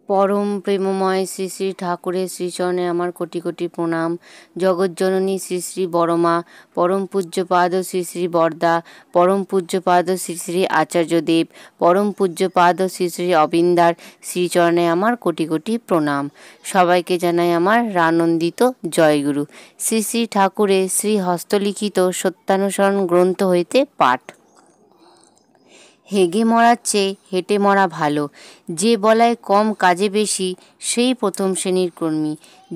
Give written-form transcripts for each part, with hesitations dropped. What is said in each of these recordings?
পরম প্রেমময় শ্রী শ্রী ঠাকুরের শ্রীচরণে আমার কোটি কোটি প্রণাম। জগজ্জননী শ্রী শ্রী বড়মা, পরম পূজ্যপাদ শ্রী শ্রী বরদা, পরম পূজ্যপাদ শ্রী শ্রী আচার্যদেব, পরম পূজ্যপাদ শ্রী শ্রী অবিন্দার শ্রীচরণে আমার কোটি কোটি প্রণাম। সবাইকে জানাই আমার রানন্দিত জয়গুরু। শ্রী শ্রী ঠাকুরের শ্রী হস্তলিখিত সত্যানুসরণ গ্রন্থ হইতে পাঠ। হেগে মরার চেয়ে হেঁটে মরা ভালো। যে বলায় কম কাজে বেশি, সেই প্রথম শ্রেণীর কর্মী।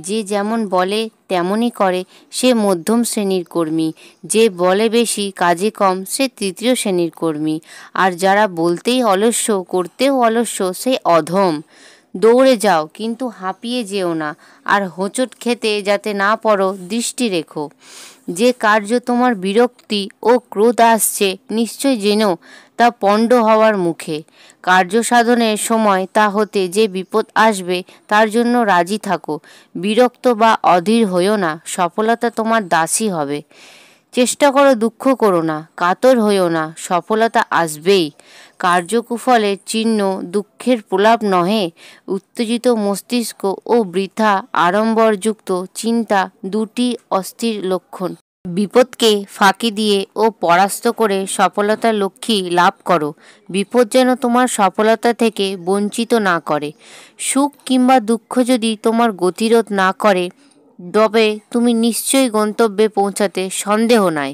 যে যেমন বলে তেমনই করে, সে মধ্যম শ্রেণীর কর্মী। যে বলে বেশি কাজে কম, সে তৃতীয় শ্রেণীর কর্মী। আর যারা বলতেই অলস্য করতেও অলস্য, সে অধম। দৌড়ে যাও, কিন্তু হাঁপিয়ে যেও না, আর হোঁচট খেতে যাতে না পড়ো দৃষ্টি রেখো। যে কার্য তোমার বিরক্তি ও ক্রোধ আসছে, নিশ্চয় জেনো তা পণ্ড হওয়ার মুখে। কার্য সাধনের সময় তা হতে যে বিপদ আসবে, তার জন্য রাজি থাকো। বিরক্ত বা অধীর হইও না, সফলতা তোমার দাসী হবে। চেষ্টা করো, দুঃখ করো না, কাতর হইও না, সফলতা আসবেই। কার্যকুফলের চিহ্ন দুঃখের প্রলাপ নহে। উত্তেজিত মস্তিষ্ক ও বৃথা আড়ম্বরযুক্ত চিন্তা দুটি অস্থির লক্ষণ। বিপদকে ফাঁকি দিয়ে ও পরাস্ত করে সফলতার লক্ষ্যী লাভ করো। বিপদ যেন তোমার সফলতা থেকে বঞ্চিত না করে। সুখ কিংবা দুঃখ যদি তোমার গতিরোধ না করে, তবে তুমি নিশ্চয়ই গন্তব্যে পৌঁছাতে সন্দেহ নাই।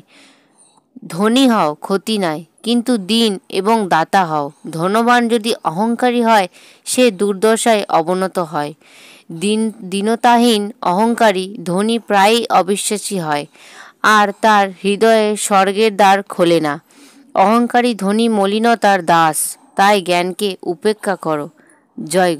ধনী হও, ক্ষতি নাই, কিন্তু দীন এবং দাতা হও। ধনবান যদি অহংকারী হয়, সে দুর্দশায় অবনত হয়। দীনতাহীন অহংকারী ধনী প্রায়ই অবিশ্বাসী হয়, আর তার হৃদয়ে স্বর্গের দ্বার খোলে না। অহংকারী ধনী মলিনতার দাস, তাই জ্ঞানকে উপেক্ষা করো। জয় গুরু।